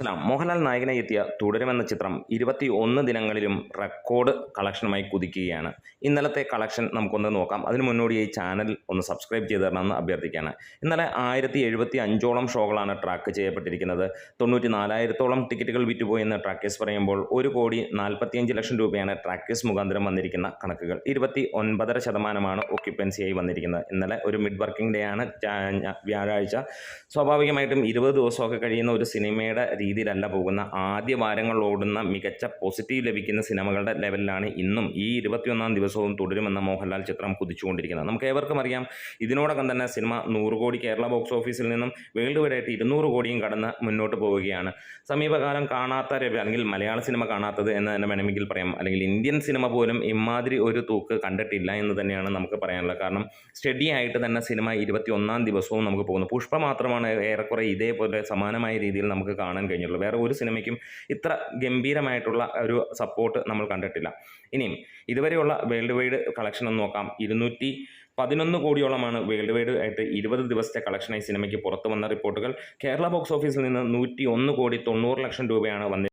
മോഹൻലാൽ നായകനായി എത്തിയ തുടരുമെന്ന ചിത്രം 21 ദിനങ്ങളിലും റെക്കോർഡ് കളക്ഷനുമായി കുതിക്കുകയാണ്. ഇന്നലത്തെ കളക്ഷൻ നമുക്കൊന്ന് നോക്കാം. അതിന് മുന്നോടിയായി ചാനൽ ഒന്ന് സബ്സ്ക്രൈബ് ചെയ്ത് തരണമെന്ന് അഭ്യർത്ഥിക്കുകയാണ്. ഇന്നലെ 1075ഓളം ഷോകളാണ് ട്രാക്ക് ചെയ്യപ്പെട്ടിരിക്കുന്നത്. 94,000ഓളം ടിക്കറ്റുകൾ വിറ്റുപോയെന്ന് ട്രാക്കേഴ്സ് പറയുമ്പോൾ 1,45,00,000 രൂപയാണ് ട്രാക്കേഴ്സ് മുഖാന്തരം വന്നിരിക്കുന്ന കണക്കുകൾ. 29.5% ഒക്യുപ്പൻസിയായി വന്നിരിക്കുന്നത്. ഇന്നലെ ഒരു മിഡ് വർക്കിംഗ് ഡേ ആണ്, വ്യാഴാഴ്ച. സ്വാഭാവികമായിട്ടും 20 ദിവസമൊക്കെ കഴിയുന്ന ഒരു സിനിമയുടെ രീതിയിലല്ല പോകുന്ന. ആദ്യ വാരങ്ങൾ ഓടുന്ന മികച്ച പോസിറ്റീവ് ലഭിക്കുന്ന സിനിമകളുടെ ലെവലിലാണ് ഇന്നും ഈ 21ാം ദിവസവും തുടരുമെന്ന മോഹൻലാൽ ചിത്രം കുതിച്ചുകൊണ്ടിരിക്കുന്നത്. നമുക്ക് ഏവർക്കും അറിയാം, ഇതിനോടകം തന്നെ സിനിമ 100 കോടി കേരള ബോക്സ് ഓഫീസിൽ നിന്നും വേൾഡ് വൈഡ് ആയിട്ട് 200 കോടിയും കടന്ന് മുന്നോട്ട് പോവുകയാണ്. സമീപകാലം കാണാത്ത അല്ലെങ്കിൽ മലയാള സിനിമ കാണാത്തത് എന്ന് തന്നെ വേണമെങ്കിൽ പറയാം. അല്ലെങ്കിൽ ഇന്ത്യൻ സിനിമ പോലും ഇമാതിരി ഒരു തൂക്ക് കണ്ടിട്ടില്ല എന്ന് തന്നെയാണ് നമുക്ക് പറയാനുള്ളത്. കാരണം സ്റ്റഡി ആയിട്ട് തന്നെ സിനിമ 21ാം ദിവസവും നമുക്ക് പോകുന്നു. പുഷ്പ മാത്രമാണ് ഏറെക്കുറെ ഇതേപോലെ സമാനമായ രീതിയിൽ നമുക്ക് കാണാൻ കഴിഞ്ഞുള്ളൂ. വേറെ ഒരു സിനിമയ്ക്കും ഇത്ര ഗംഭീരമായിട്ടുള്ള ഒരു സപ്പോർട്ട് നമ്മൾ കണ്ടിട്ടില്ല. ഇനിയും ഇതുവരെയുള്ള വേൾഡ് വൈഡ് കളക്ഷൻ ഒന്ന് നോക്കാം. 211 കോടിയോളമാണ് വേൾഡ് വൈഡ് ആയിട്ട് 20 ദിവസത്തെ കളക്ഷനായി സിനിമയ്ക്ക് പുറത്തു വന്ന റിപ്പോർട്ടുകൾ. കേരള ബോക്സ് ഓഫീസിൽ നിന്ന് 101 കോടി 90 ലക്ഷം രൂപയാണ് വന്നത്.